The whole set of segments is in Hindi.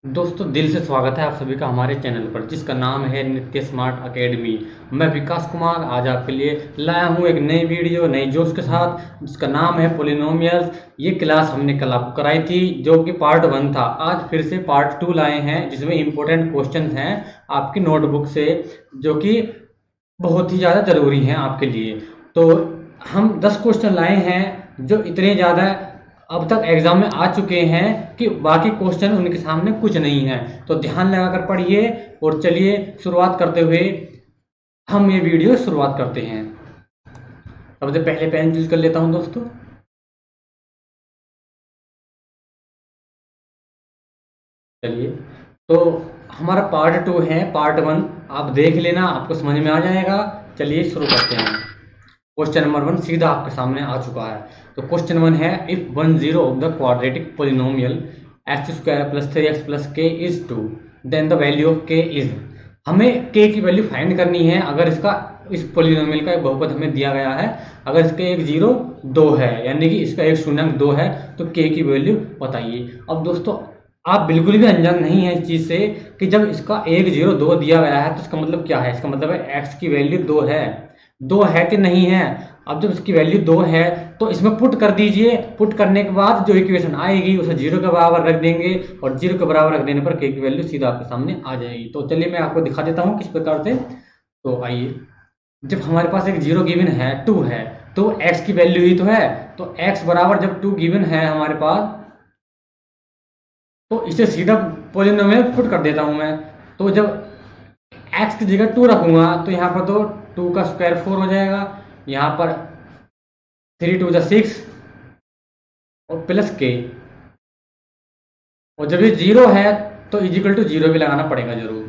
दोस्तों दिल से स्वागत है आप सभी का हमारे चैनल पर जिसका नाम है नित्य स्मार्ट अकेडमी। मैं विकास कुमार आज आपके लिए लाया हूं एक नई वीडियो नई जोश के साथ जिसका नाम है पॉलिनोमियल्स। ये क्लास हमने कल आपको कराई थी जो कि पार्ट 1 था। आज फिर से पार्ट 2 लाए हैं जिसमें इंपॉर्टेंट क्वेश्चन हैं आपकी नोटबुक से जो कि बहुत ही ज़्यादा ज़रूरी हैं आपके लिए। तो हम 10 क्वेश्चन लाए हैं जो इतने ज़्यादा अब तक एग्जाम में आ चुके हैं कि बाकी क्वेश्चन उनके सामने कुछ नहीं है। तो ध्यान लगाकर पढ़िए और चलिए शुरुआत करते हुए हम ये वीडियो शुरुआत करते हैं। सबसे पहले पेन यूज कर लेता हूं दोस्तों। चलिए तो हमारा पार्ट 2 है। पार्ट 1 आप देख लेना, आपको समझ में आ जाएगा। चलिए शुरू करते हैं। क्वेश्चन नंबर 1 सीधा आपके सामने आ चुका है। तो क्वेश्चन 1 है if 1 zero of the quadratic polynomial x square plus 3x plus k is 2 then the value of k is. हमें के की वैल्यू फाइंड करनी है। अगर इसका इस पोलिनोमियल का एक बहुपद हमें दिया गया है, अगर इसका एक 0 2 है यानी कि इसका एक शून्यंक 2 है तो के की वैल्यू बताइए। अब दोस्तों आप बिल्कुल भी अनजान नहीं है इस चीज़ से कि जब इसका एक 0 2 दिया गया है तो इसका मतलब क्या है। इसका मतलब है x की वैल्यू 2 है। 2 है कि नहीं है। अब जब इसकी वैल्यू 2 है तो इसमें पुट कर दीजिए। पुट करने के बाद जो इक्वेशन आएगी उसे 0 के बराबर रख देंगे और 0 के बराबर रख देने पर के की वैल्यू सीधा आपके सामने आ जाएगी। तो चलिए मैं आपको दिखा देता हूँ किस प्रकार से। तो आइए, जब हमारे पास एक 0 गिवन है 2 है तो x की वैल्यू ही तो है। तो x बराबर जब 2 गिवन है हमारे पास तो इसे सीधा पॉलिनोमियल में पुट कर देता हूं मैं। तो जब x की जगह 2 रखूंगा तो यहाँ पर तो 2 का स्क्वायर 4 हो जाएगा। यहाँ पर 3 2 जा 6 और प्लस के, और जब ये 0 है तो इजिकल टू 0 भी लगाना पड़ेगा जरूर।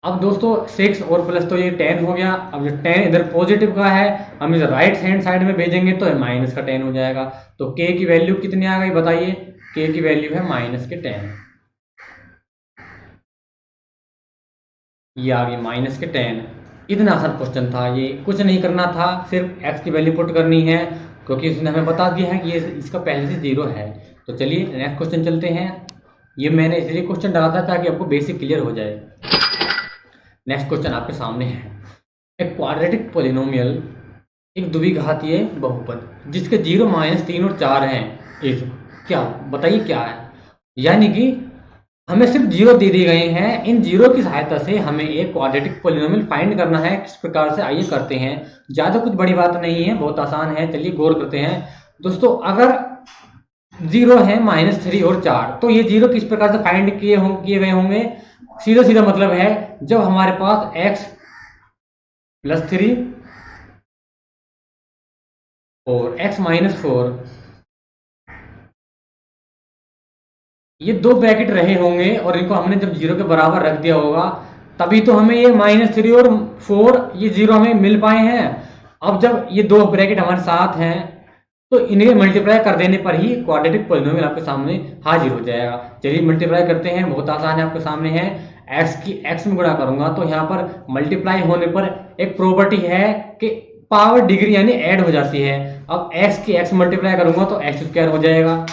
अब दोस्तों 6 और प्लस तो ये 10 हो गया। अब जो 10 इधर पॉजिटिव का है हम इसे राइट हैंड साइड में भेजेंगे तो माइनस का 10 हो जाएगा। तो के की वैल्यू कितनी आ गई बताइए। के की वैल्यू है माइनस के 10। ये आ गई माइनस के 10। इतना आसान क्वेश्चन था, ये कुछ नहीं करना था, सिर्फ x की वैल्यू पुट करनी है क्योंकि उसने हमें बता दिया है कि ये इसका पहले से 0 है। तो चलिए नेक्स्ट क्वेश्चन चलते हैं। ये मैंने इसलिए क्वेश्चन डाला था ताकि आपको बेसिक क्लियर हो जाए। नेक्स्ट क्वेश्चन आपके सामने है एक क्वाड्रेटिक पोलिनोमियल, एक द्विघातीय बहुपद जिसके 0 -3 और 4 हैं। इस क्या बताइए क्या है। यानी कि हमें सिर्फ 0 दे दिए गए हैं। इन 0 की सहायता से हमें एक क्वाड्रेटिक पोलिनोमियल फाइंड करना है। किस प्रकार से आइए करते हैं। ज़्यादा कुछ बड़ी बात नहीं है, बहुत आसान है। चलिए गौर करते हैं दोस्तों। अगर 0 है -3 और 4 तो ये 0 किस प्रकार से फाइंड किए गए होंगे। सीधा सीधा मतलब है जब हमारे पास x + 3 और x - 4 ये दो ब्रैकेट रहे होंगे और इनको हमने जब 0 के बराबर रख दिया होगा तभी तो हमें ये -3 और 4 ये 0 हमें मिल पाए हैं। अब जब ये दो ब्रैकेट हमारे साथ हैं तो इन्हें मल्टीप्लाई कर देने पर ही क्वाड्रेटिक पोलिनोमियल आपके सामने हाजिर हो जाएगा। चलिए मल्टीप्लाई करते हैं, बहुत आसान है। आपके सामने है x की x में गुणा करूंगा तो यहाँ पर मल्टीप्लाई होने पर एक प्रॉपर्टी है कि पावर डिग्री यानी ऐड हो जाती है। अब x की x मल्टीप्लाई करूंगा तो x² हो जाएगा,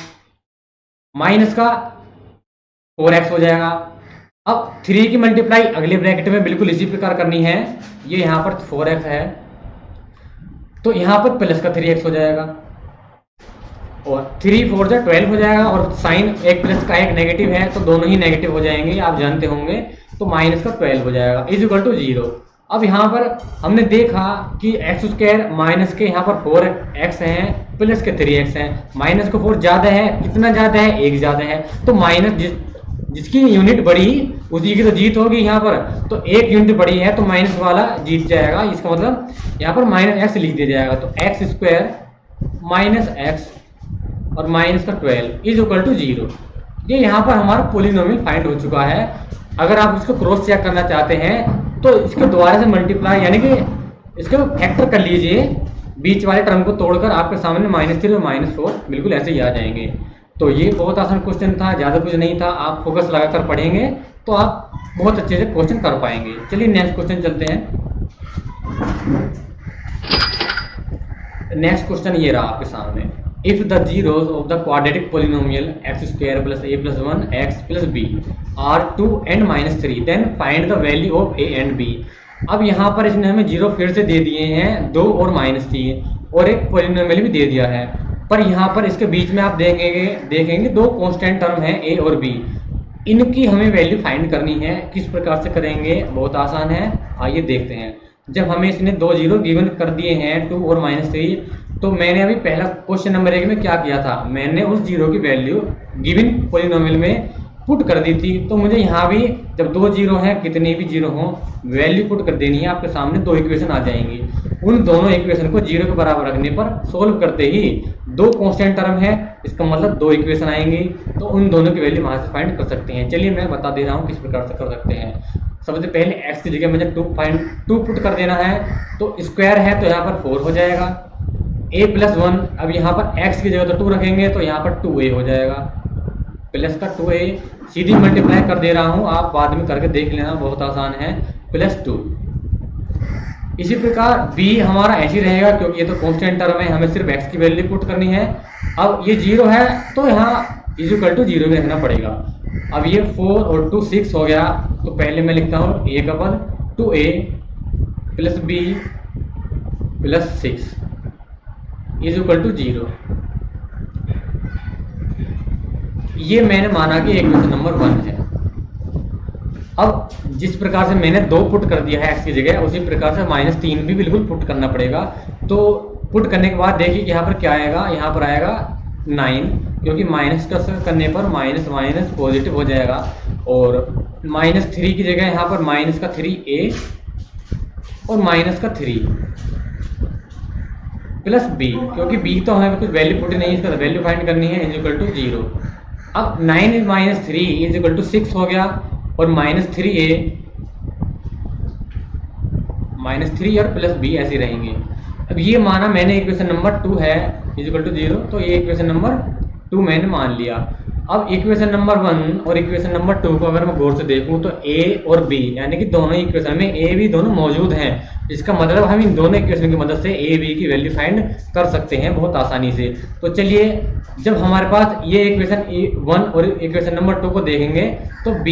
माइनस का 4x हो जाएगा। अब 3 की मल्टीप्लाई अगले ब्रैकेट में बिल्कुल इसी प्रकार करनी है। ये यहाँ पर 4x है तो यहाँ पर प्लस का 3x हो जाएगा और 3 4 जा 12 हो जाएगा। और साइन एक प्लस का एक नेगेटिव है तो दोनों ही नेगेटिव हो जाएंगे, आप जानते होंगे। तो माइनस का 12 हो जाएगा इक्वल टू 0। अब यहाँ पर हमने देखा कि x² माइनस के यहाँ पर 4x है प्लस के 3x है। माइनस को 4 ज्यादा है, कितना ज्यादा है 1 ज्यादा है। तो माइनस जिसकी यूनिट बढ़ी उसी की तो जीत होगी। यहाँ पर तो 1 यूनिट बढ़ी है तो माइनस वाला जीत जाएगा। इसका मतलब यहाँ पर -x लिख दिया जाएगा। तो x² - x और माइनस का 12 इक्वल टू 0। ये यहाँ पर हमारा पोलिनोमियल फाइंड हो चुका है। अगर आप इसको क्रॉस चेक करना चाहते हैं तो इसके दोबारा से मल्टीप्लाई यानी कि इसको फैक्टर कर लीजिए। बीच वाले टर्म को तोड़कर आपके सामने -3 और -4 बिल्कुल ऐसे ही आ जाएंगे। तो ये बहुत आसान क्वेश्चन था, ज़्यादा कुछ नहीं था। आप फोकस लगाकर पढ़ेंगे तो आप बहुत अच्छे से क्वेश्चन कर पाएंगे। चलिए नेक्स्ट क्वेश्चन चलते हैं। नेक्स्ट क्वेश्चन ये रहा आपके सामने। if the zeros of the quadratic polynomial x square plus a plus 1 x plus b are 2 and minus 3 then find the value of a and b। अब यहाँ पर इसने हमें जीरो फिर से दे दिए हैं, 2 और -3 और एक पोलिनोमियल भी दे दिया है, पर यहाँ पर इसके बीच में आप देखेंगे दो कांस्टेंट टर्म हैं a और b। इनकी हमें वैल्यू फाइंड करनी है। किस प्रकार से करेंगे, बहुत आसान है, आइए देखते हैं। जब हमें इसने दो जीरो गिवन कर दिए हैं 2 और -3, तो मैंने अभी पहला क्वेश्चन नंबर 1 में क्या किया था, मैंने उस जीरो की वैल्यू गिवन पोलिनोमियल में पुट कर दी थी। तो मुझे यहाँ भी जब दो जीरो हैं, कितने भी जीरो हों, वैल्यू पुट कर देनी है। आपके सामने दो इक्वेशन आ जाएंगी, उन दोनों इक्वेशन को जीरो के बराबर रखने पर सोल्व करते ही दो कांस्टेंट टर्म है, इसका मतलब दो इक्वेशन आएंगी, तो उन दोनों की वैल्यू वहां से फाइंड कर सकते हैं। चलिए मैं बता दे रहा हूँ किस प्रकार से कर सकते हैं। सबसे पहले x की जगह मुझे 2 पुट कर देना है, तो स्क्वायर है तो यहाँ पर 4 हो जाएगा, a प्लस 1, अब यहाँ पर x की जगह तो 2 रखेंगे तो यहाँ पर 2a हो जाएगा, प्लस का 2a, सीधी मल्टीप्लाई कर दे रहा हूँ, आप बाद में करके देख लेना, बहुत आसान है, प्लस 2। इसी प्रकार b हमारा ऐसे ही रहेगा, क्योंकि ये तो कांस्टेंट टर्म है, हमें सिर्फ x की वैल्यू पुट करनी है। अब ये 0 है तो यहाँ इक्वल टू 0 में रखना पड़ेगा। अब ये 4 और 2 6 हो गया, तो पहले मैं लिखता हूँ a का पद 2a plus b plus 6 is equal to 0। ये मैंने माना कि इक्वेशन नंबर 1 है। अब जिस प्रकार से मैंने 2 पुट कर दिया है x की जगह, उसी प्रकार से -3 भी बिल्कुल पुट करना पड़ेगा। तो पुट करने के बाद देखिए यहाँ पर क्या आएगा, यहाँ पर आएगा 9, क्योंकि माइनस करने पर माइनस माइनस पॉजिटिव हो जाएगा, और -3 की जगह यहाँ पर माइनस का 3a और माइनस का 3 प्लस b, क्योंकि b तो हमें कुछ वैल्यू पुट नहीं है, इसका वैल्यू फाइंड करनी है, इज इक्वल टू 0। अब 9 माइनस 3 इज इक्वल टू 6 हो गया, और -3a -3 और प्लस b ऐसे रहेंगे। अब ये माना मैंने इक्वेशन नंबर 2 है इज इक्वल टू 0, तो ये इक्वेशन नंबर 2 मैंने मान लिया। अब इक्वेशन नंबर 1 और इक्वेशन नंबर 2 को अगर मैं गौर से देखूं तो a और b यानी कि दोनों इक्वेशन में a b दोनों मौजूद हैं। इसका मतलब हम इन दोनों इक्वेशन की मदद से a b की वैल्यू फाइंड कर सकते हैं बहुत आसानी से। तो चलिए, जब हमारे पास ये इक्वेशन 1 और इक्वेशन नंबर 2 को देखेंगे तो b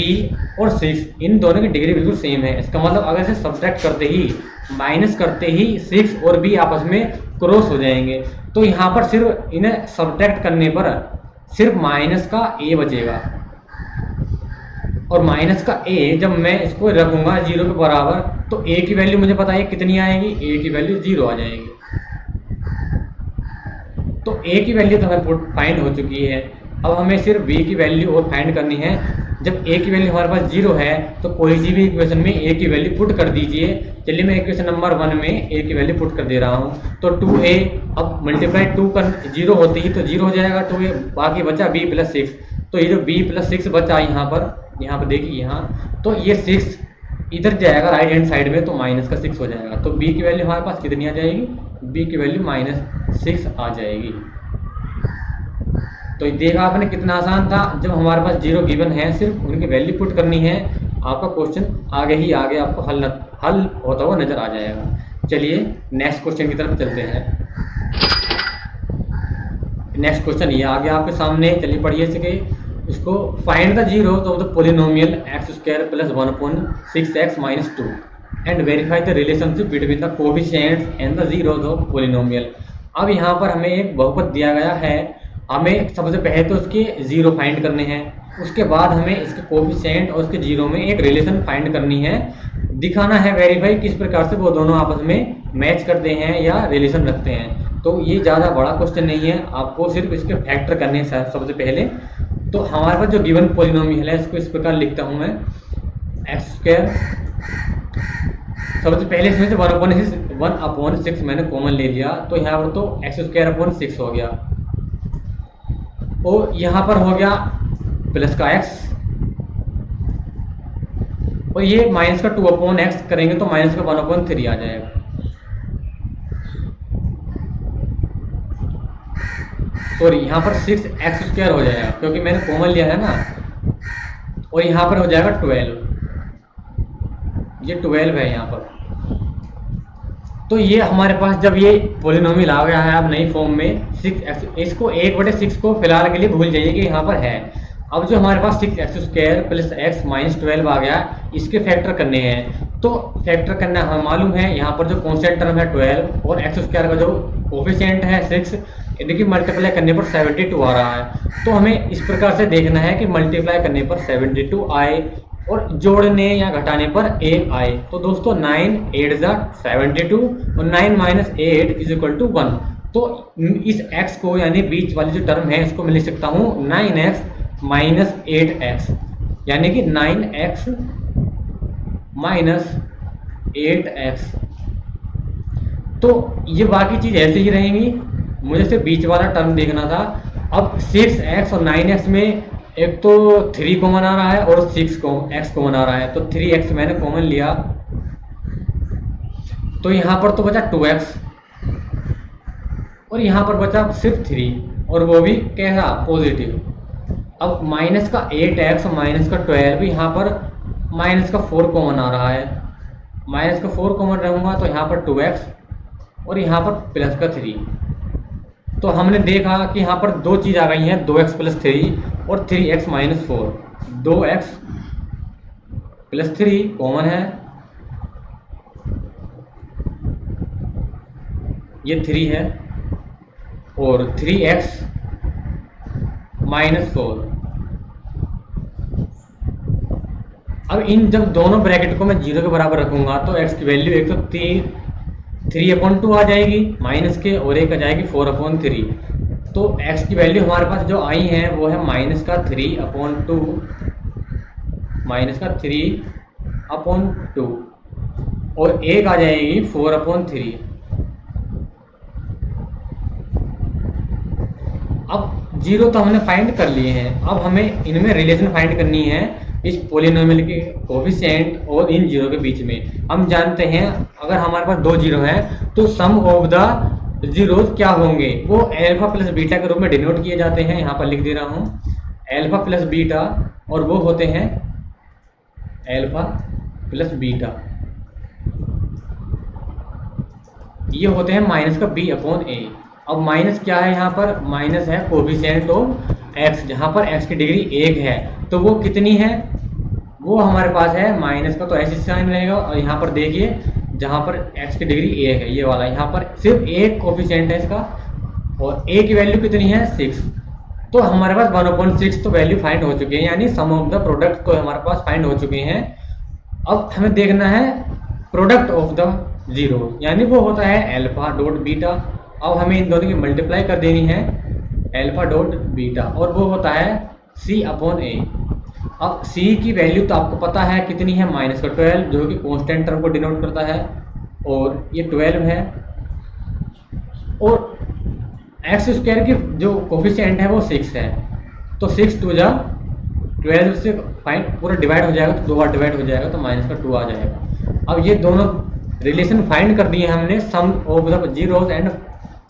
और 6 इन दोनों की डिग्री बिल्कुल सेम है। इसका मतलब अगर इसे सब्ट्रैक्ट करते ही, माइनस करते ही 6 और b आपस में क्रॉस हो जाएंगे, तो यहाँ पर सिर्फ इन्हें सब्ट्रैक्ट करने पर सिर्फ माइनस का a बचेगा, और माइनस का a जब मैं इसको रखूंगा 0 के बराबर, तो a की वैल्यू मुझे पता है कितनी आएगी, a की वैल्यू 0 आ जाएगी। तो a की वैल्यू तो हमें फाइंड हो चुकी है। अब हमें सिर्फ b की वैल्यू और फाइंड करनी है। जब a की वैल्यू हमारे पास 0 है, तो कोई सी भी इक्वेशन में a की वैल्यू पुट कर दीजिए। चलिए मैं इक्वेशन नंबर 1 में a की वैल्यू पुट कर दे रहा हूँ, तो 2a, अब मल्टीप्लाई 2 कर 0 होती ही तो 0 हो जाएगा, 2a, बाकी बचा b प्लस 6, तो ये जो b प्लस 6 बचा यहाँ पर देखिए यहाँ, तो ये 6 इधर जाएगा राइट हैंड साइड में, तो माइनस का 6 हो जाएगा। तो b की वैल्यू हमारे पास कितनी आ जाएगी, b की वैल्यू -6 आ जाएगी। तो देखा आपने कितना आसान था। जब हमारे पास 0 गिवन है, सिर्फ उनकी वैल्यू पुट करनी है, आपका क्वेश्चन आगे आपको हल होता हुआ नजर आ जाएगा। चलिए नेक्स्ट क्वेश्चन की तरफ चलते हैं। नेक्स्ट क्वेश्चन ये आ गया आपके सामने, चलिए पढ़िए इसके। इसको find the zeros of the polynomial x² + 1/6x - 2 and verify the relationship between the coefficients and the zeros of polynomial. अब यहाँ पर हमें एक बहुपद दिया गया है, हमें सबसे पहले तो उसके जीरो फाइंड करने हैं, उसके बाद हमें इसके कोएफिशिएंट और उसके जीरो में एक रिलेशन फाइंड करनी है, दिखाना है वेरीफाई किस प्रकार से वो दोनों आपस में मैच करते हैं या रिलेशन रखते हैं। तो ये ज़्यादा बड़ा क्वेश्चन नहीं है, आपको सिर्फ इसके फैक्टर करने हैं सबसे पहले। तो हमारे पास जो गिवन पोलिनोमियल है, इसको इस प्रकार लिखता हूँ मैं, x², सबसे पहले इसमें से 1/6 मैंने कॉमन ले लिया, तो यहाँ पर तो x²/6 हो गया, और यहाँ पर हो गया प्लस का x, और ये माइनस का 2/x करेंगे तो माइनस का 1/3 आ जाएगा। सॉरी, यहाँ पर 6x² हो जाएगा क्योंकि मैंने कॉमन लिया है ना, और यहाँ पर हो जाएगा 12, ये 12 है यहाँ पर। तो ये हमारे पास जब ये पोलिनोमियल आ गया है अब नई फॉर्म में 6x, इसको 1/6 को फिलहाल के लिए भूल जाइए कि यहाँ पर है। अब जो हमारे पास 6x² प्लस x माइनस 12 आ गया, इसके फैक्टर करने हैं। तो फैक्टर करना हमें मालूम है, यहाँ पर जो कॉन्स्टेंट टर्म है 12 और x² का जो कोफिशिएंट है 6, इनकी मल्टीप्लाई करने पर 72 आ रहा है। तो हमें इस प्रकार से देखना है कि मल्टीप्लाई करने पर 72 आए और जोड़ने या घटाने पर 1 आए। तो दोस्तों 9 8 72 और 9 माइनस 8 इज इक्वल टू 1। तो इस x को यानी बीच वाली जो टर्म है इसको मैं लिख सकता हूँ 9x माइनस 8x, यानी कि 9x माइनस 8x। तो ये बाकी चीज ऐसे ही रहेंगी, मुझे सिर्फ बीच वाला टर्म देखना था। अब 6x और 9x में एक तो 3 कॉमन आ रहा है और 6x कॉमन आ रहा है, तो 3x मैंने कॉमन लिया, तो यहाँ पर तो बचा 2x और यहाँ पर बचा सिर्फ 3, और वो भी कैसा पॉजिटिव। अब माइनस का 8x और माइनस का 12, यहाँ पर माइनस का 4 कॉमन आ रहा है, माइनस का 4 कॉमन रहूँगा तो यहाँ पर 2x और यहाँ पर प्लस का 3। तो हमने देखा कि यहाँ पर दो चीज़ आ गई हैं, 2x प्लस 3 और 3x minus 4। 2x plus 3 common है, ये 3 है, और 3x माइनस 4। अब इन जब दोनों ब्रैकेट को मैं 0 के बराबर रखूंगा तो x की वैल्यू एक तो 3/2 आ जाएगी माइनस के, और एक आ जाएगी 4/3। तो x की वैल्यू हमारे पास जो आई है वो है माइनस का 3/2, माइनस का 3/2, और एक आ जाएगी 4/3। अब 0 तो हमने फाइंड कर लिए हैं, अब हमें इनमें रिलेशन फाइंड करनी है इस पोलिनोमियल के कोफिशिएंट और इन 0 के बीच में। हम जानते हैं अगर हमारे पास 2 0 हैं तो सम ऑफ द जीरोज क्या होंगे, वो अल्फा प्लस बीटा के रूप में डिनोट किए जाते हैं। यहाँ पर लिख दे रहा हूँ अल्फा प्लस बीटा, और वो होते हैं अल्फा प्लस बीटा, ये होते हैं माइनस का b/a। अब माइनस क्या है, यहाँ पर माइनस है कोफिशिएंट ऑफ x, जहाँ पर x की डिग्री 1 है, तो वो कितनी है, वो हमारे पास है माइनस का तो ऐसे साइन रहेगा, और यहाँ पर देखिए जहाँ पर x की डिग्री 1 है, ये वाला यहाँ पर सिर्फ एक कोफिशिएंट है इसका, और a की वैल्यू कितनी है 6। तो हमारे पास 1/6 तो वैल्यू फाइंड हो चुकी है, यानी सम ऑफ द प्रोडक्ट तो हमारे पास फाइंड हो चुके हैं। अब हमें देखना है प्रोडक्ट ऑफ द जीरो, यानी वो होता है अल्फा डॉट बीटा। अब हमें इन दोनों की मल्टीप्लाई कर देनी है अल्फा डॉट बीटा, और वो होता है c/a। अब c की वैल्यू तो आपको पता है कितनी है, माइनस का 12, जो कि कांस्टेंट टर्म को डिनोट करता है, और ये 12 है, और x² की जो कोफिशिएंट है वो 6 है, तो 6 2 जा 12 से फाइंड पूरा डिवाइड हो जाएगा, तो 2 बार डिवाइड हो जाएगा, तो माइनस का 2 आ जाएगा। अब ये दोनों रिलेशन फाइंड कर दिए हमने, sum of the zeros and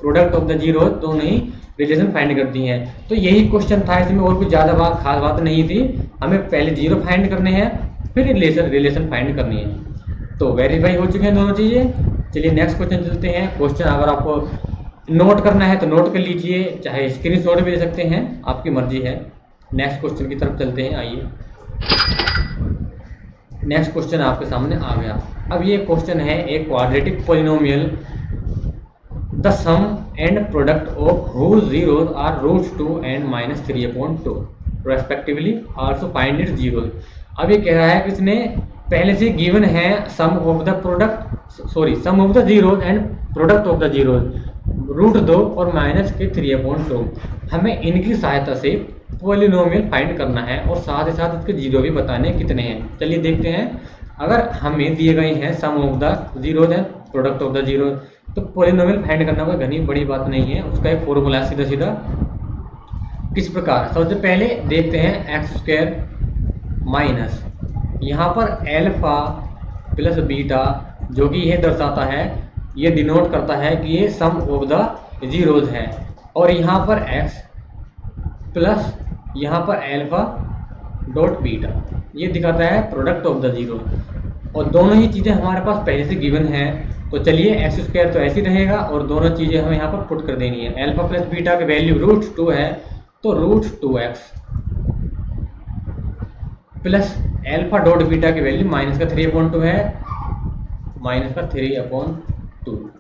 product of the zero, दोनों ही रिलेशन फाइंड कर दिए हैं। तो यही क्वेश्चन था, इसमें और कुछ ज़्यादा खास बात नहीं थी। हमें पहले जीरो फाइंड करने हैं, फिर रिलेशन फाइंड करनी है। तो वेरीफाई हो चुके हैं दोनों चीज़ें। चलिए नेक्स्ट क्वेश्चन चलते हैं। क्वेश्चन अगर आपको नोट करना है तो नोट कर लीजिए, चाहे स्क्रीनशॉट भी ले सकते हैं, आपकी मर्जी है। नेक्स्ट क्वेश्चन की तरफ चलते हैं, आइए। नेक्स्ट क्वेश्चन आपके सामने आ गया। अब ये क्वेश्चन है एक quadratic polynomial, the sum and product of whose zeros are √2 and -3/2 respectively, also find its zeros. अब ये कह रहा है कि इसने पहले से गिवन है sum of the zeros and product of the zeros √2 और -3/2। हमें इनकी सहायता से पोलिनोमियल फाइंड करना है और साथ ही साथ इसके जीरो भी बताने कितने हैं। चलिए देखते हैं। अगर हमें दिए गए हैं sum of the zeros and product of the zeros, तो पोलिनोमियल फाइंड करना कोई घनी बड़ी बात नहीं है, उसका एक फॉर्मूला सीधा सीधा। किस प्रकार, सबसे पहले देखते हैं x² माइनस यहाँ पर अल्फा प्लस बीटा, जो कि यह दर्शाता है, ये डिनोट करता है कि ये सम ऑफ द जीरोज है, और यहाँ पर x प्लस यहाँ पर अल्फा डॉट बीटा, ये दिखाता है प्रोडक्ट ऑफ द जीरो। और दोनों ही चीज़ें हमारे पास पहले से गिवन है, तो चलिए एक्स स्क्वायर तो ऐसे ही रहेगा और दोनों चीज़ें हमें यहाँ पर पुट कर देनी है। अल्फा प्लस बीटा की वैल्यू √2 है, तो √2x plus alpha dot beta की वैल्यू -3/2 है, -3/2।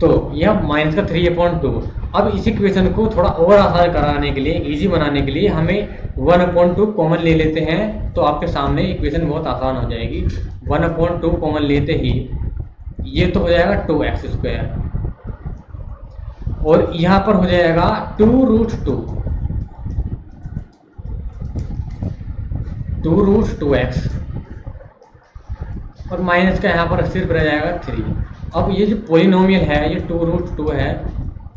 तो यह -3/2। अब इस इक्वेशन को थोड़ा और आसान कराने के लिए, इजी बनाने के लिए हमें 1/2 कॉमन ले लेते हैं, तो आपके सामने इक्वेशन बहुत आसान हो जाएगी। 1/2 कॉमन लेते ही ये तो हो जाएगा 2x² और यहाँ पर हो जाएगा 2√2x और माइनस का यहाँ पर सिर्फ रह जाएगा 3। अब ये जो पोलिनोमियल है ये 2√2 है।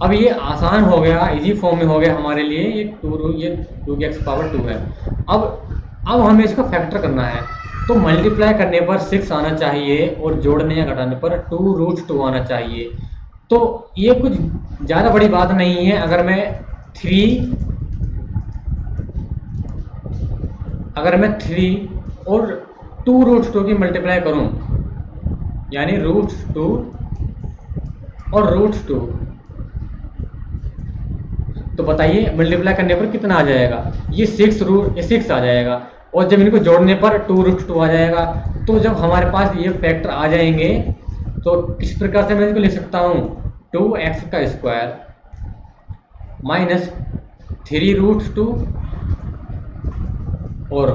अब ये आसान हो गया, इजी फॉर्म में हो गया हमारे लिए। ये 2x⁻2 है। अब हमें इसका फैक्टर करना है, तो मल्टीप्लाई करने पर 6 आना चाहिए और जोड़ने या घटाने पर 2√2 आना चाहिए। तो ये कुछ ज़्यादा बड़ी बात नहीं है। अगर मैं 3 और 2√2 की मल्टीप्लाई करूं, यानी √2 और √2, तो बताइए मल्टीप्लाई करने पर कितना आ जाएगा? ये 6 आ जाएगा और जब इनको जोड़ने पर 2√2 आ जाएगा। तो जब हमारे पास ये फैक्टर आ जाएंगे तो किस प्रकार से मैं इसको लिख सकता हूँ? 2x² -3√2 और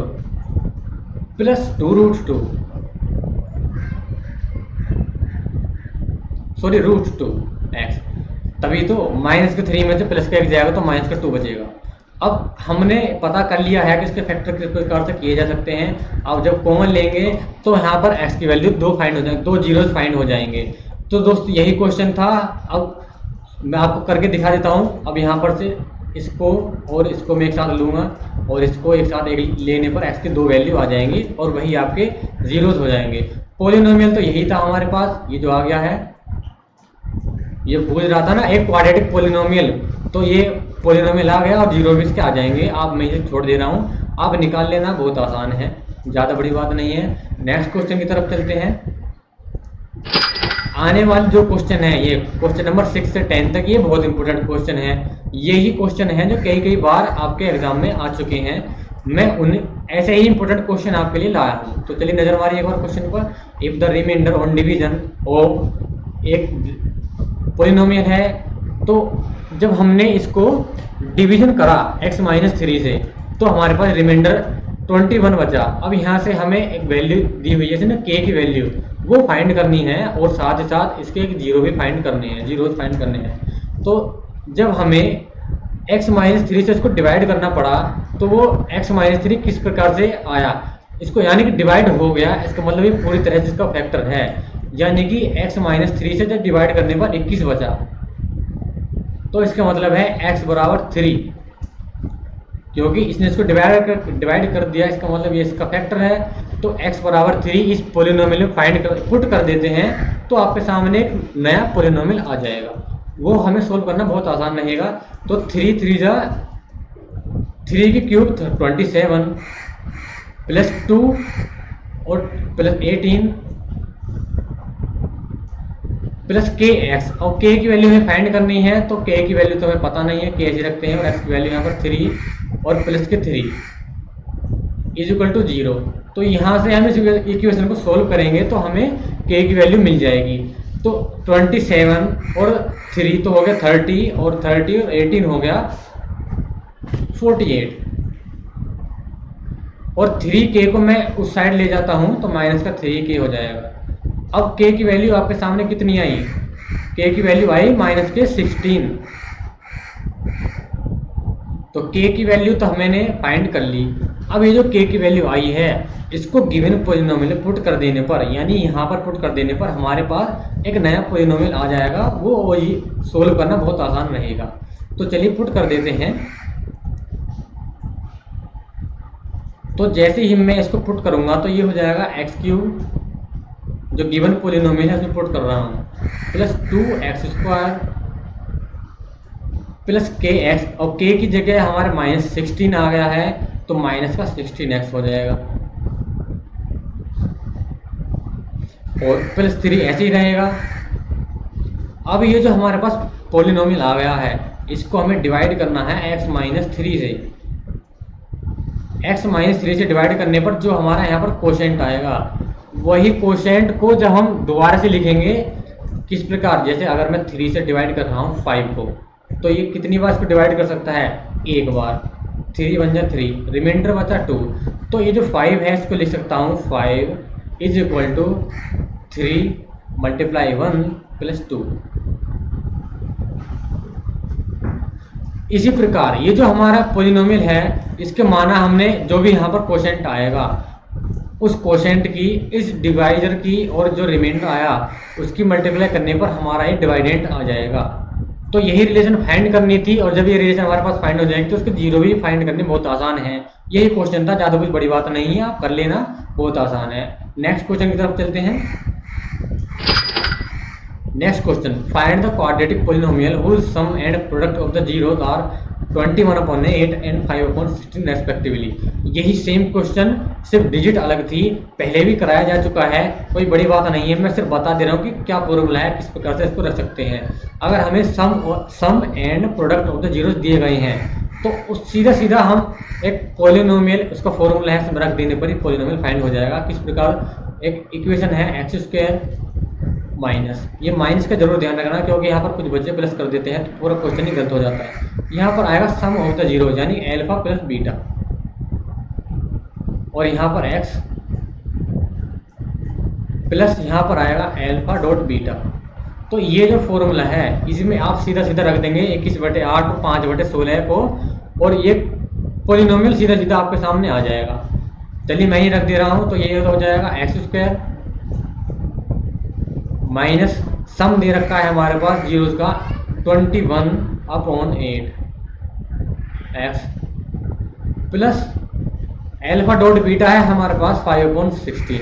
प्लस 2√2, सॉरी √2x। तभी तो -3 में से प्लस का 1 जाएगा तो -2 बचेगा। अब हमने पता कर लिया है कि इसके फैक्टर किस प्रकार से किए जा सकते हैं। अब जब कॉमन लेंगे तो यहाँ पर x की वैल्यू 2 फाइंड हो जाएंगे, 2 जीरोस फाइंड हो जाएंगे। तो दोस्त यही क्वेश्चन था। अब मैं आपको करके दिखा देता हूँ। अब यहाँ पर से इसको और इसको मैं एक साथ लूँगा और इसको एक साथ लेने पर x की 2 वैल्यू आ जाएंगी और वही आपके जीरोस हो जाएंगे। पॉलिनोमियल तो यही था हमारे पास, ये जो आ गया है। ये पूछ रहा था ना एक क्वाड्रेटिक पॉलिनोमियल, तो ये पॉलिनोमियल आ गया और जीरो भी इसके आ जाएंगे। आप मैं इसे छोड़ दे रहा हूँ, आप निकाल लेना, बहुत आसान है, ज़्यादा बड़ी बात नहीं है। नेक्स्ट क्वेश्चन की तरफ चलते हैं। आने वाले जो क्वेश्चन है, ये क्वेश्चन नंबर 6 से 10 तक, ये बहुत इंपॉर्टेंट क्वेश्चन है। यही क्वेश्चन है जो कई बार आपके एग्जाम में आ चुके हैं। मैं उन ऐसे ही इंपॉर्टेंट क्वेश्चन आपके लिए लाया हूँ। तो चलिए नजर मारिए एक बार क्वेश्चन पर। If the remainder on division of एक पॉलिनोमियल है, तो जब हमने इसको डिवीजन करा x-3 से, तो हमारे पास रिमाइंडर 21 बचा। अब यहाँ से हमें एक वैल्यू दी हुई है ना, k की वैल्यू, वो फाइंड करनी है और साथ ही साथ इसके एक जीरो भी फाइंड करने हैं, जीरोस फाइंड करने हैं। तो जब हमें x-3 से इसको डिवाइड करना पड़ा, तो वो x-3 किस प्रकार से आया, इसको यानी कि डिवाइड हो गया, इसका मतलब ये पूरी तरह से इसका फैक्टर है। यानी कि x-3 से जब डिवाइड करने पर 21 बचा, तो इसका मतलब है x = 3, क्योंकि इसने इसको डिवाइड कर दिया, इसका मतलब ये इसका फैक्टर है। तो x = 3 इस पोलिनोमियल में पुट कर देते हैं, तो आपके सामने एक नया पोलिनोमियल आ जाएगा। वो हमें सोल्व करना बहुत आसान रहेगा। तो 3 3 की क्यूब 27 प्लस 2 और प्लस 18 प्लस kx, और k की वैल्यू हमें फाइंड करनी है। तो k की वैल्यू तो हमें पता नहीं है, k ऐसे रखते हैं, और x की वैल्यू यहाँ पर 3 और प्लस के 3 = 0। तो यहाँ से हम इस इक्वेशन को सोल्व करेंगे तो हमें k की वैल्यू मिल जाएगी। तो 27 और 3 तो हो गया 30 और 30 और 18 हो गया 48, और 3k को मैं उस साइड ले जाता हूँ तो -3k हो जाएगा। अब k की वैल्यू आपके सामने कितनी आई? k की वैल्यू आई -16। तो k की वैल्यू तो मैंने फाइंड कर ली। अब ये जो k की वैल्यू आई है, इसको गिवन पॉलिनोमियल में पुट कर देने पर, यानी यहाँ पर पुट कर देने पर हमारे पास एक नया पॉलिनोमियल आ जाएगा। वो वही सोल्व करना बहुत आसान रहेगा। तो चलिए पुट कर देते हैं। तो जैसे ही मैं इसको पुट करूँगा तो ये हो जाएगा x³ जो गिवन पॉलिनोमियल है उसमें पुट कर रहा हूँ, प्लस 2x² प्लस kx, और k की जगह हमारे -16 आ गया है, तो -16x हो जाएगा। और +3 ऐसे ही रहेगा। अब ये जो हमारे पास पॉलिनोमियल आ गया है, इसको हमें डिवाइड करना है x-3 से। x-3 से डिवाइड करने पर जो हमारा यहाँ पर कोशेंट आएगा, वही कोशेंट को जब हम दोबारा से लिखेंगे किस प्रकार, जैसे अगर मैं 3 से डिवाइड कर रहा हूँ 5 को, तो ये कितनी बार इसको डिवाइड कर सकता है, एक बार। 3 1 जा 3, रिमाइंडर बचा 2। तो ये जो 5 है इसको लिख सकता हूँ 5 = 3 × 1 + 2। इसी प्रकार ये जो हमारा पॉलिनोमियल है, इसके माना हमने जो भी यहाँ पर कोशेंट आएगा, उस कोशेंट की इस डिवाइजर की और जो रिमाइंडर आया उसकी मल्टीप्लाई करने पर हमारा ये डिवाइडेंट आ जाएगा। तो यही रिलेशन फाइंड करनी थी, और जब ये रिलेशन हमारे पास फाइंड हो जाएगी तो उसके जीरो भी फाइंड करने बहुत आसान है। यही क्वेश्चन था, ज़्यादा कुछ बड़ी बात नहीं है, आप कर लेना, बहुत आसान है। नेक्स्ट क्वेश्चन की तरफ चलते हैं। Next question, find the quadratic polynomial whose sum and product of the zeros are 21/8 and 5/16 respectively. यही सेम क्वेश्चन, सिर्फ डिजिट अलग थी, पहले भी कराया जा चुका है, कोई बड़ी बात नहीं है। मैं सिर्फ बता दे रहा हूँ कि क्या फॉर्मूला है, किस प्रकार से इसको रख सकते हैं। अगर हमें sum and product of the zeros दिए गए हैं, तो उस सीधा सीधा हम एक पॉलिनोमियल, उसका फॉर्मूला है, रख देने पर ही पॉलिनोमियल फाइंड हो जाएगा। किस प्रकार, एक इक्वेशन है x² माइनस, ये माइनस का जरूर ध्यान रखना, क्योंकि यहाँ पर कुछ बच्चे प्लस कर देते हैं तो पूरा क्वेश्चन ही गलत हो जाता है। यहाँ पर आएगा सम ऑफ द जीरो, यानी अल्फा प्लस बीटा, और यहाँ पर x प्लस यहाँ पर आएगा अल्फा डॉट बीटा। तो ये जो फॉर्मूला है, इसमें आप सीधा सीधा रख देंगे 21/8 और 5/16 को, और ये पॉलिनोमियल सीधा सीधा आपके सामने आ जाएगा। चलिए मैं ही रख दे रहा हूँ, तो ये हो जाएगा x² माइनस सम दे रखा है हमारे पास जीरोस का 21/8 x plus alpha dot beta है हमारे पास 5/16।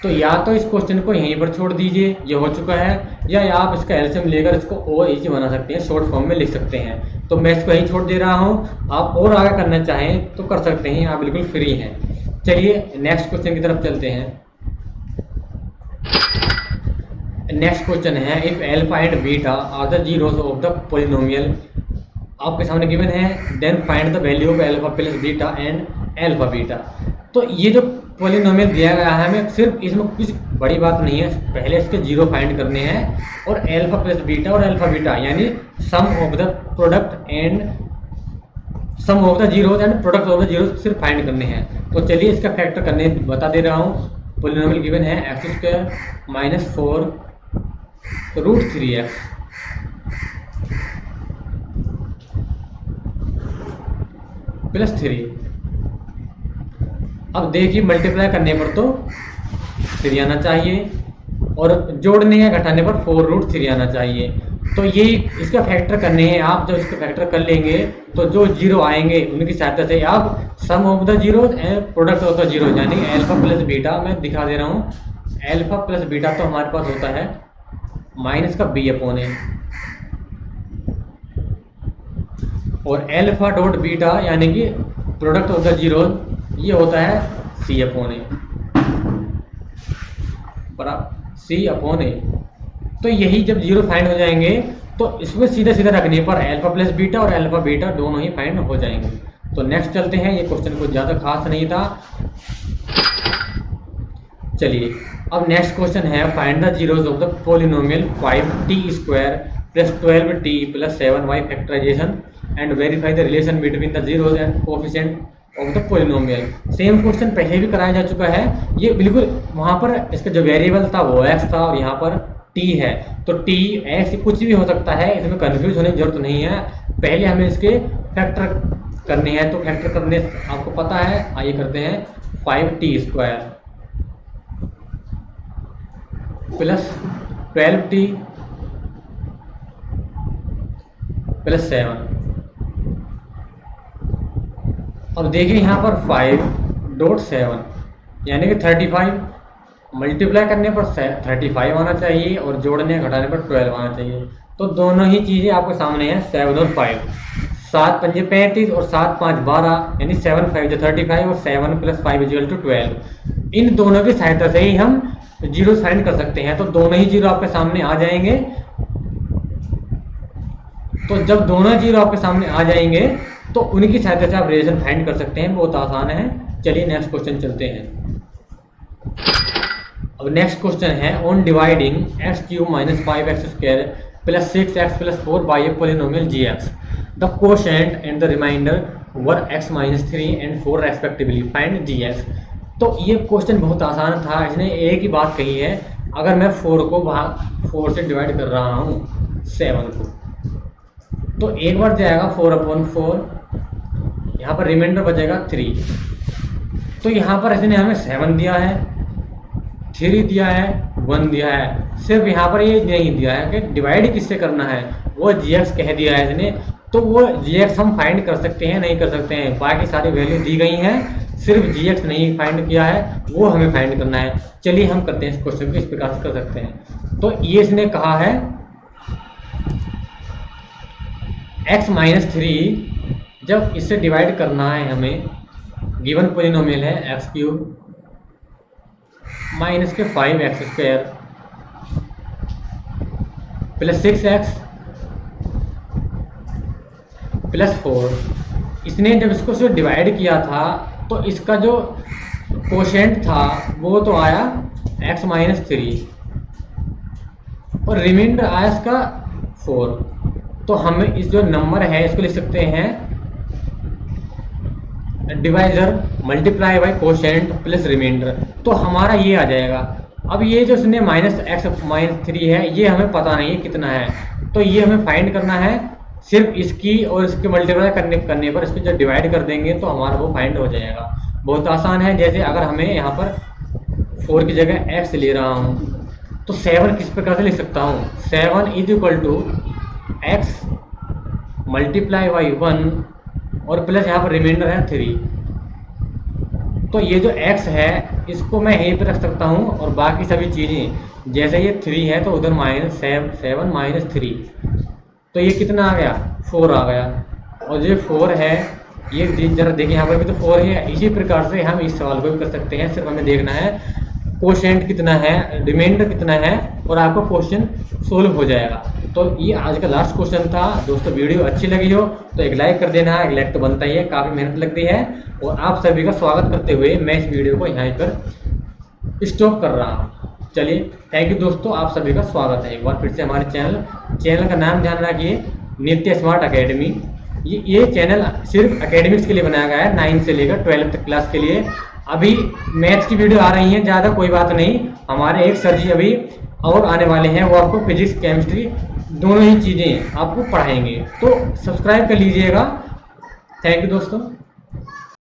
तो या तो इस क्वेश्चन को यहीं पर छोड़ दीजिए, ये हो चुका है, या आप इसका एलसीएम लेकर इसको और इजी बना सकते हैं, शॉर्ट फॉर्म में लिख सकते हैं। तो मैं इसको यहीं छोड़ दे रहा हूँ, आप और आगे करना चाहें तो कर सकते हैं, आप बिल्कुल फ्री हैं। चलिए नेक्स्ट क्वेश्चन की तरफ चलते हैं। नेक्स्ट क्वेश्चन है, if alpha and beta are the zeros of the polynomial, आपके सामने गिवन है, then find the value of alpha plus beta and alpha beta. तो ये जो पॉलिनोमियल दिया गया है, हमें सिर्फ इसमें कुछ बड़ी बात नहीं है, पहले इसके जीरो फाइंड करने हैं, और अल्फा प्लस बीटा और अल्फा बीटा यानी sum of the product and sum of the zeros and product of the zeros सिर्फ फाइंड करने हैं। तो चलिए इसका फैक्टर करने बता दे रहा हूँ। पॉलिनोमियल गिवन है x² - 4 √3x प्लस 3। अब देखिए मल्टीप्लाई करने पर तो 3 आना चाहिए, और जोड़ने या घटाने पर 4√3 आना चाहिए। तो ये इसका फैक्टर करने हैं आप। जब इसका फैक्टर कर लेंगे तो जो जीरो आएंगे उनकी सहायता से आप sum of the zero and product of the zero यानी अल्फा प्लस बीटा, मैं दिखा दे रहा हूँ, अल्फा प्लस बीटा तो हमारे पास होता है माइनस का b/a, और अल्फा डॉट बीटा यानी कि प्रोडक्ट ऑफ द जीरो, ये होता है c/a बराबर c/a। तो यही जब जीरो फाइंड हो जाएंगे तो इसमें सीधा सीधा रखने पर अल्फा प्लस बीटा और अल्फा बीटा दोनों ही फाइंड हो जाएंगे। तो नेक्स्ट चलते हैं, ये क्वेश्चन कुछ ज़्यादा खास नहीं था। चलिए अब नेक्स्ट क्वेश्चन है, find the zeros of the polynomial 5t² + 12t + 7y factorisation and verify the relation between the zeros and coefficient of the polynomial. Same question पहले भी कराया जा चुका है। ये बिल्कुल वहाँ पर इसका जो वेरिएबल था वो x था, और यहाँ पर t है, तो t x कुछ भी हो सकता है, इसमें कंफ्यूज होने की जरूरत नहीं है। पहले हमें इसके फैक्टर करने हैं, तो फैक्टर करने आपको पता है, आइए करते हैं। 5t² plus 12t plus 7। अब देखिए यहाँ पर 5.7 यानी कि 35, मल्टीप्लाई करने पर 35 आना चाहिए, और जोड़ने घटाने पर 12 आना चाहिए। तो दोनों ही चीज़ें आपके सामने हैं, 7 और 5। 7 × 5 = 35 और 7 × 5 = 12, यानी 7 × 5 = 35 और 7 + 5 = 12। इन दोनों की सहायता से ही हम जीरो फाइंड कर सकते हैं। तो दोनों ही जीरो आपके सामने आ जाएंगे। तो जब दोनों जीरो आपके सामने आ जाएंगे तो उनकी सहायता से आप रिलेशन फाइंड कर सकते हैं। बहुत आसान है। चलिए नेक्स्ट क्वेश्चन चलते हैं। अब नेक्स्ट क्वेश्चन है on dividing x³ - 5x² + 6x + 4 by a polynomial gx, the quotient and the remainder were x - 3 and 4 respectively, find gx। तो ये क्वेश्चन बहुत आसान था। इसने एक ही बात कही है, अगर मैं 4 को 4 से डिवाइड कर रहा हूँ 7 को, तो एक बार जाएगा 4/4, यहाँ पर रिमाइंडर बचेगा 3। तो यहाँ पर इसने हमें 7 दिया है, 3 दिया है, 1 दिया है। सिर्फ यहाँ पर ये नहीं दिया है कि डिवाइड किससे करना है, वो gx कह दिया है इसने। तो वो gx हम फाइंड कर सकते हैं, नहीं कर सकते हैं, बाकी सारी वैल्यू दी गई हैं, सिर्फ gx नहीं फाइंड किया है, वो हमें फाइंड करना है। चलिए हम करते हैं इस क्वेश्चन को, इस प्रकार से कर सकते हैं। तो ये इसने कहा है x - 3 जब इससे डिवाइड करना है हमें, गिवन पॉलिनोमियल है x³ माइनस के 5x² + 6x + 4। इसने जब इसको सिर्फ डिवाइड किया था तो इसका जो कोशेंट था वो तो आया x - 3 और रिमाइंडर आया इसका 4। तो हमें इस जो नंबर है इसको लिख सकते हैं divisor multiply by quotient plus remainder. तो हमारा ये आ जाएगा। अब ये जो इसने -x - 3 है, ये हमें पता नहीं है कितना है, तो ये हमें फाइंड करना है। सिर्फ इसकी और इसके मल्टीप्लाई करने पर इसको जब डिवाइड कर देंगे तो हमारा वो फाइंड हो जाएगा। बहुत आसान है। जैसे अगर हमें यहाँ पर 4 की जगह x ले रहा हूँ तो 7 किस प्रकार से लिख सकता हूँ, 7 = x मल्टीप्लाई बाई 1 और प्लस यहाँ पर रिमाइंडर है 3। तो ये जो x है इसको मैं यहीं पे रख सकता हूँ और बाकी सभी चीज़ें, जैसे ये 3 है तो उधर -7 - 3, तो ये कितना आ गया, 4 आ गया। और जो 4 है ये जरा देखिए, यहाँ पर भी तो 4 है। इसी प्रकार से हम इस सवाल को भी कर सकते हैं। सिर्फ हमें देखना है कोशेंट कितना है, रिमाइंडर कितना है, और आपका क्वेश्चन सोल्व हो जाएगा। तो ये आज का लास्ट क्वेश्चन था। दोस्तों वीडियो अच्छी लगी हो तो एक लाइक कर देना। एक लाइक तो बनता ही है, काफ़ी मेहनत लगती है। और आप सभी का स्वागत करते हुए मैं इस वीडियो को यहाँ पर स्टॉप कर रहा हूँ। चलिए थैंक यू दोस्तों, आप सभी का स्वागत है एक बार फिर से हमारे चैनल का नाम ध्यान रखिए, नित्य स्मार्ट अकेडमी। ये चैनल सिर्फ एकेडमिक्स के लिए बनाया गया है, 9 से लेकर 12 तक क्लास के लिए। अभी मैथ्स की वीडियो आ रही हैं ज़्यादा, कोई बात नहीं। हमारे एक सर जी अभी और आने वाले हैं, वो आपको फिजिक्स केमिस्ट्री दोनों ही चीज़ें आपको पढ़ाएंगे, तो सब्सक्राइब कर लीजिएगा। थैंक यू दोस्तों।